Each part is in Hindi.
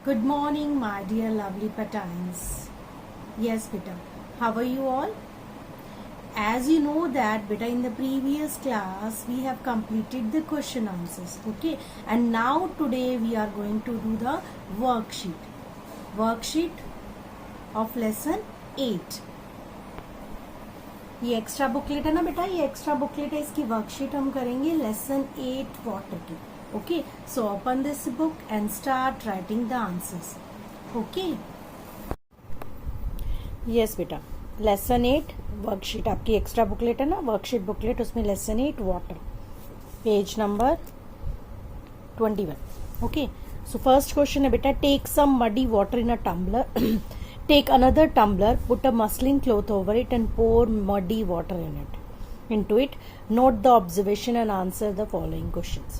Good morning, my dear lovely patines. Yes, beta. How are you all? As you know that beta, in the previous class we have completed the question answers. Okay, and now today we are going to do the worksheet. Worksheet of lesson 8. ये एक्स्ट्रा बुकलेट है ना बेटा, ये एक्स्ट्रा बुकलेट है, इसकी वर्कशीट हम करेंगे लेसन 8 वाटर की. Okay, so open this book and start writing the answers. Okay, yes बेटा, लेसन 8 वर्कशीट आपकी एक्स्ट्रा बुकलेट है ना, वर्कशीट बुकलेट, उसमें lesson 8 water, page number 21. Okay, so first question है बेटा, take some muddy water in a tumbler. Take another tumbler, put a muslin cloth over it and pour muddy water into it. Note the observation and answer the following questions.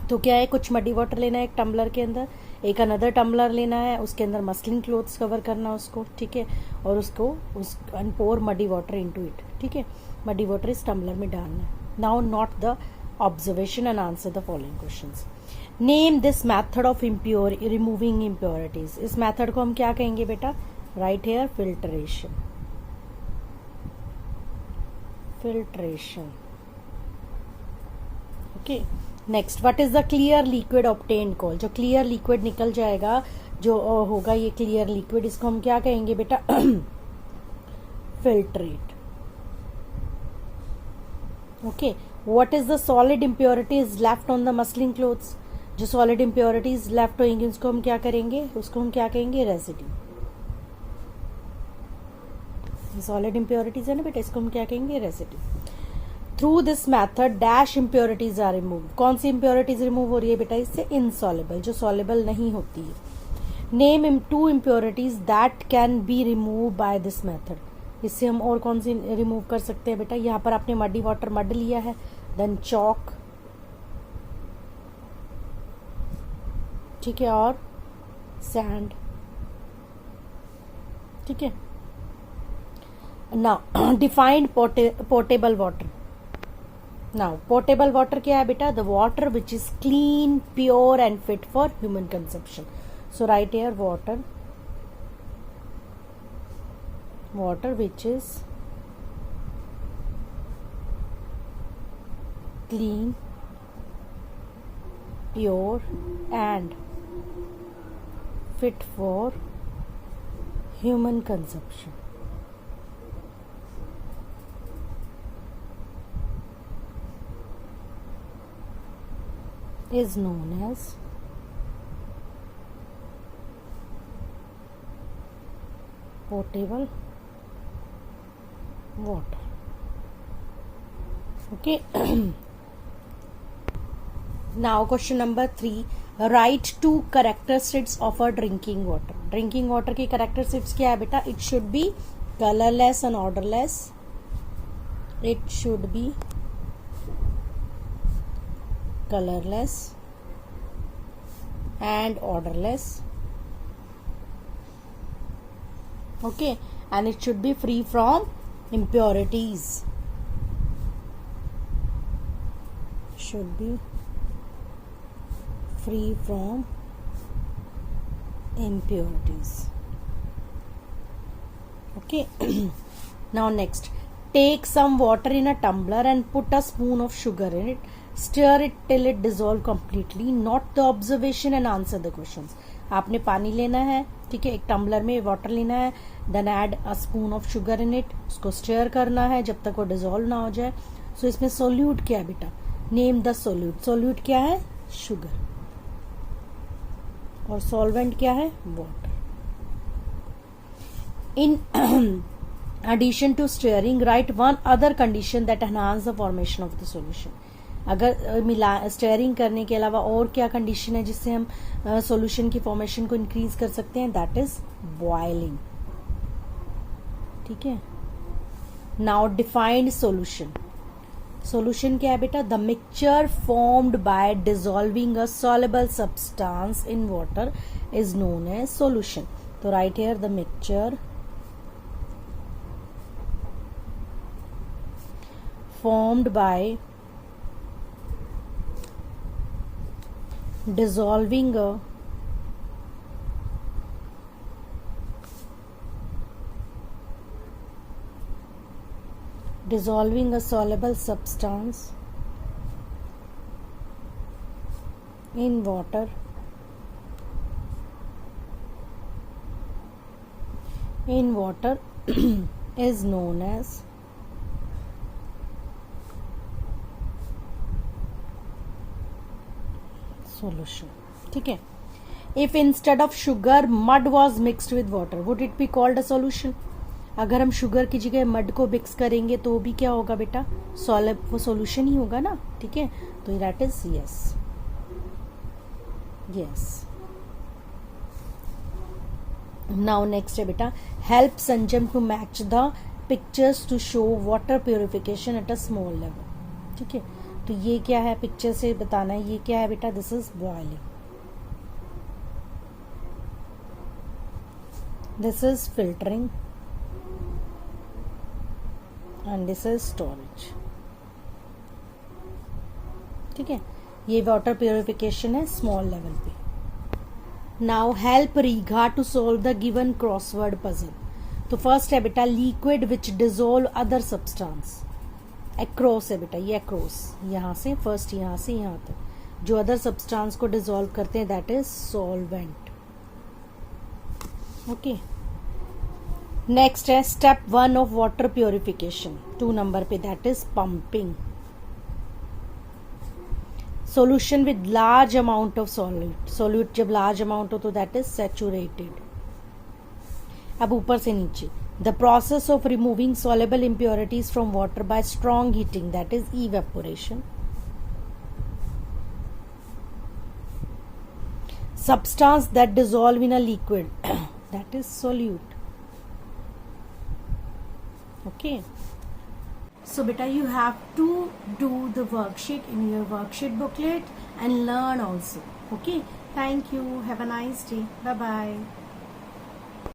तो क्या है, कुछ मडी वाटर लेना है एक टम्बलर के अंदर, एक अनदर टम्बलर लेना है, उसके अंदर मसलिन क्लोथ्स कवर करना है उसको, ठीक है, और उसको and pour muddy water into it, ठीक है, मडी वाटर इस टम्बलर में डालना है. Now note the observation and answer the following questions. Name this method of removing impurities. इस मैथड को हम क्या कहेंगे बेटा? Write here filtration. Okay, next, what is the clear liquid obtained call. जो क्लियर लिक्विड निकल जाएगा, जो होगा ये क्लियर लिक्विड, इसको हम क्या कहेंगे बेटा? Filtrate. Okay, what is the solid impurities left on the muslin clothes. जो सॉलिड इम्प्योरिटीज लेफ्ट होंगी उसको हम क्या करेंगे? उसको हम क्या कहेंगे? रेसिड्यू. सॉलिड इम्प्योरिटीज है ना बेटा, इसको हम क्या कहेंगे? Residue. Through this method dash impurities are remove. कौन सी इम्प्योरिटीज रिमूव हो रही है बेटा? इससे इनसॉलेबल, जो सॉलेबल नहीं होती है. Name 2 impurities that can be remove by this method. इससे हम और कौन सी रिमूव कर सकते हैं बेटा? यहाँ पर आपने मडी वाटर, मड लिया है, देन चॉक, ठीक है, और सैंड, ठीक है. Now defined portable water. Now portable water क्या है बेटा? The water which is clean, pure and fit for human consumption. So right here water which is clean, pure and fit for human consumption. Is known as potable water. Okay. Now question number 3, write 2 characteristics of a drinking water. Drinking water की characteristics क्या है बेटा? It should be colorless and odorless. It should be colorless and odorless. Okay, and it should be free from impurities. Should be free from impurities. Okay. Now next, take some water in a tumbler and put a spoon of sugar in it. Stir it till it dissolve completely. Note the observation and answer the questions. आपने पानी लेना है, ठीक है, एक टम्बलर में वाटर लेना है, then add a spoon of sugar in it, उसको स्टर करना है जब तक वो डिजोल्व ना हो जाए. सो इसमें सोल्यूट क्या है बेटा? Name the solute. सोल्यूट क्या है? शुगर. और सॉल्वेंट क्या है? Water. In addition to stirring, write one other condition that enhance the formation of the solution. अगर स्टेयरिंग करने के अलावा और क्या कंडीशन है जिससे हम सॉल्यूशन की फॉर्मेशन को इंक्रीज कर सकते हैं? दैट इज बॉइलिंग, ठीक है. Now defined solution. सॉल्यूशन क्या है बेटा? The mixture formed by dissolving a soluble substance in water is known as solution. तो right here the mixture formed by dissolving a dissolving a soluble substance in water is known as solution. ठीक है. If instead of sugar mud was mixed with water, would it be called a solution? अगर हम शुगर की जगह मड को मिक्स करेंगे तो भी क्या होगा बेटा, वो सॉल्यूशन ही होगा ना. ठीक है, तो that is yes. Now next है बेटा, help Sanjam to match the pictures to show water purification at a small level. ठीक है, तो ये क्या है, पिक्चर से बताना है. ये क्या है बेटा, this is boiling, this is filtering and this is storage. ठीक है, ये वाटर प्योरिफिकेशन है स्मॉल लेवल पे. Now help Riga to solve the given crossword puzzle. तो फर्स्ट है बेटा, liquid which dissolve other substance. Across है बेटा, ये एक्रोस, यहाँ से फर्स्ट यहाँ से यहाँ तक जो अदर सब्सटेंस को डिजोल्व करते हैं, that is solvent. Okay, next है step 1 of water purification 2 number पे, that is pumping. Solution with large amount of solute जब लार्ज अमाउंट हो तो दैट इज सैचुरेटेड. अब ऊपर से नीचे, the process of removing soluble impurities from water by strong heating, that is evaporation. Substance that dissolve in a liquid, that is solute. Okay, so beta, you have to do the worksheet in your worksheet booklet and learn also. Okay, thank you, have a nice day, bye bye.